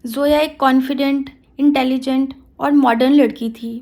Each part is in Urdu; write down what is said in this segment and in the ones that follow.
زویا ایک کانفیڈنٹ، انٹیلیجنٹ اور ماڈرن لڑکی تھی۔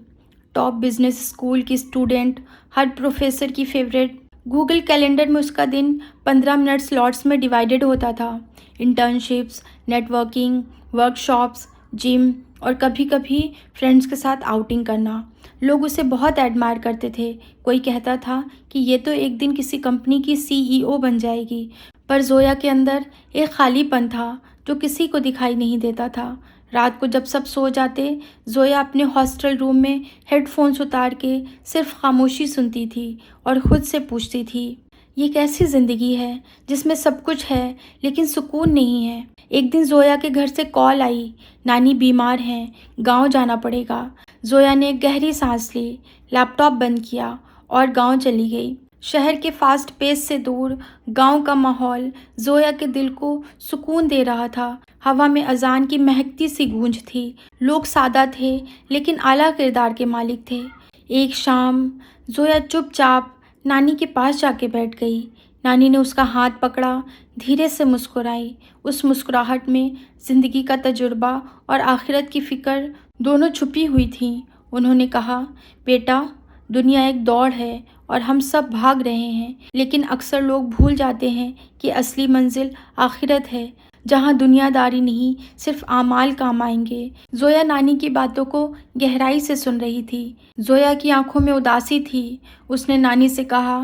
ٹاپ بزنس اسکول کی اسٹوڈنٹ، ہر پروفیسر کی فیوریٹ۔ گوگل کیلنڈر میں اس کا دن 15 منٹ سلاٹس میں ڈیوائیڈڈ ہوتا تھا۔ Internships, networking, workshops, gym اور کبھی کبھی فرینڈس کے ساتھ آؤٹنگ کرنا۔ لوگ اسے بہت ایڈمائر کرتے تھے۔ کوئی کہتا تھا کہ یہ تو ایک دن کسی کمپنی کی CEO بن جائے گی، پر زویا کے اندر ایک خالی پن تھا جو کسی کو دکھائی نہیں دیتا تھا۔ رات کو جب سب سو جاتے، زویا اپنے ہاسٹل روم میں ہیڈ فونس اتار کے صرف خاموشی سنتی تھی اور خود سے پوچھتی تھی، یہ کیسی زندگی ہے جس میں سب کچھ ہے لیکن سکون نہیں ہے۔ ایک دن زویا کے گھر سے کال آئی، نانی بیمار ہیں، گاؤں جانا پڑے گا۔ زویا نے ایک گہری سانس لی، لیپ ٹاپ بند کیا اور گاؤں چلی گئی۔ شہر کے فاسٹ پیس سے دور گاؤں کا ماحول زویا کے دل کو سکون دے رہا تھا۔ ہوا میں اذان کی مہکتی سی گونج تھی۔ لوگ سادہ تھے لیکن اعلیٰ کردار کے مالک تھے۔ ایک شام زویا چپ چاپ نانی کے پاس جا کے بیٹھ گئی۔ نانی نے اس کا ہاتھ پکڑا، دھیرے سے مسکرائی۔ اس مسکراہٹ میں زندگی کا تجربہ اور آخرت کی فکر دونوں چھپی ہوئی تھیں۔ انہوں نے کہا، بیٹا، دنیا ایک دوڑ ہے اور ہم سب بھاگ رہے ہیں، لیکن اکثر لوگ بھول جاتے ہیں کہ اصلی منزل آخرت ہے، جہاں دنیا داری نہیں صرف اعمال کام آئیں گے۔ زویا نانی کی باتوں کو گہرائی سے سن رہی تھی۔ زویا کی آنکھوں میں اداسی تھی۔ اس نے نانی سے کہا،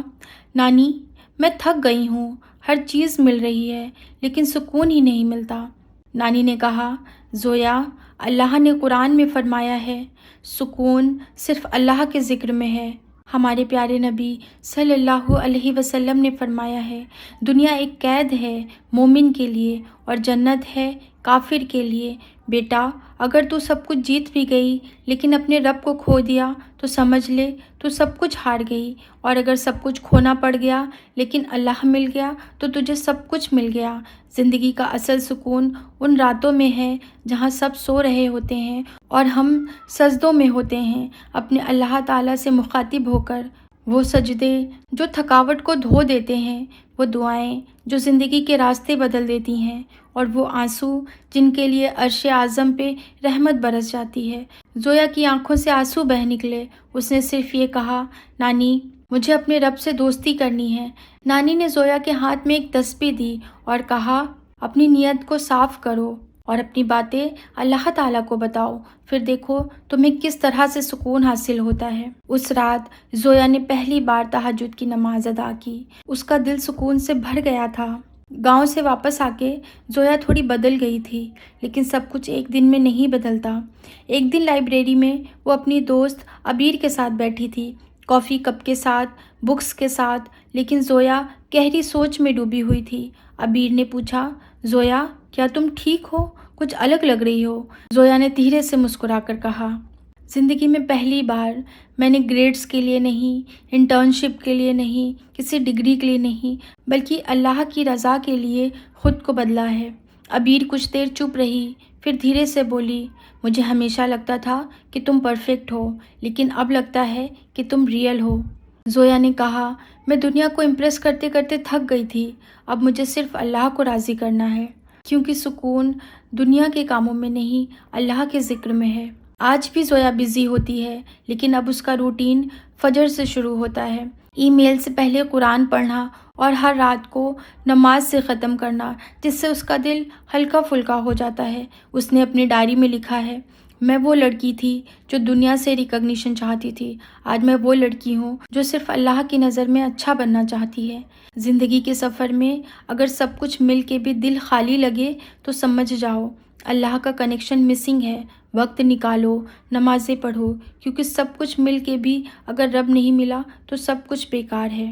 نانی، میں تھک گئی ہوں، ہر چیز مل رہی ہے لیکن سکون ہی نہیں ملتا۔ نانی نے کہا، زویا، اللہ نے قرآن میں فرمایا ہے، سکون صرف اللہ کے ذکر میں ہے۔ ہمارے پیارے نبی صلی اللہ علیہ وسلم نے فرمایا ہے، دنیا ایک قید ہے مومن کے لیے اور جنت ہے کافر کے لیے۔ بیٹا، اگر تو سب کچھ جیت بھی گئی لیکن اپنے رب کو کھو دیا تو سمجھ لے تو سب کچھ ہار گئی، اور اگر سب کچھ کھونا پڑ گیا لیکن اللہ مل گیا تو تجھے سب کچھ مل گیا۔ زندگی کا اصل سکون ان راتوں میں ہے جہاں سب سو رہے ہوتے ہیں اور ہم سجدوں میں ہوتے ہیں، اپنے اللہ تعالیٰ سے مخاطب ہو کر۔ وہ سجدے جو تھکاوٹ کو دھو دیتے ہیں، وہ دعائیں جو زندگی کے راستے بدل دیتی ہیں، اور وہ آنسو جن کے لیے عرش اعظم پہ رحمت برس جاتی ہے۔ زویا کی آنکھوں سے آنسو بہہ نکلے۔ اس نے صرف یہ کہا، نانی، مجھے اپنے رب سے دوستی کرنی ہے۔ نانی نے زویا کے ہاتھ میں ایک تسبیح دی اور کہا، اپنی نیت کو صاف کرو اور اپنی باتیں اللہ تعالیٰ کو بتاؤ، پھر دیکھو تمہیں کس طرح سے سکون حاصل ہوتا ہے۔ اس رات زویا نے پہلی بار تہجد کی نماز ادا کی۔ اس کا دل سکون سے بھر گیا تھا۔ گاؤں سے واپس آ کے زویا تھوڑی بدل گئی تھی، لیکن سب کچھ ایک دن میں نہیں بدلتا۔ ایک دن لائبریری میں وہ اپنی دوست عبیر کے ساتھ بیٹھی تھی، کافی کپ کے ساتھ، بکس کے ساتھ، لیکن زویا گہری سوچ میں ڈوبی ہوئی تھی۔ عبیر نے پوچھا، زویا، کیا تم ٹھیک ہو؟ کچھ الگ لگ رہی ہو۔ زویا نے دھیرے سے مسکرا کر کہا، زندگی میں پہلی بار میں نے گریڈز کے لیے نہیں، انٹرنشپ کے لیے نہیں، کسی ڈگری کے لیے نہیں، بلکہ اللہ کی رضا کے لیے خود کو بدلا ہے۔ عبیر کچھ دیر چپ رہی، پھر دھیرے سے بولی، مجھے ہمیشہ لگتا تھا کہ تم پرفیکٹ ہو، لیکن اب لگتا ہے کہ تم ریئل ہو۔ زویا نے کہا، میں دنیا کو امپریس کرتے کرتے تھک گئی تھی، اب مجھے صرف اللہ کو راضی کرنا ہے، کیونکہ سکون دنیا کے کاموں میں نہیں، اللہ کے ذکر میں ہے۔ آج بھی زویا بزی ہوتی ہے، لیکن اب اس کا روٹین فجر سے شروع ہوتا ہے۔ ای میل سے پہلے قرآن پڑھنا اور ہر رات کو نماز سے ختم کرنا، جس سے اس کا دل ہلکا پھلکا ہو جاتا ہے۔ اس نے اپنی ڈائری میں لکھا ہے، میں وہ لڑکی تھی جو دنیا سے ریکگنیشن چاہتی تھی، آج میں وہ لڑکی ہوں جو صرف اللہ کی نظر میں اچھا بننا چاہتی ہے۔ زندگی کے سفر میں اگر سب کچھ مل کے بھی دل خالی لگے تو سمجھ جاؤ اللہ کا کنیکشن مسنگ ہے۔ وقت نکالو، نمازیں پڑھو، کیونکہ سب کچھ مل کے بھی اگر رب نہیں ملا تو سب کچھ بیکار ہے۔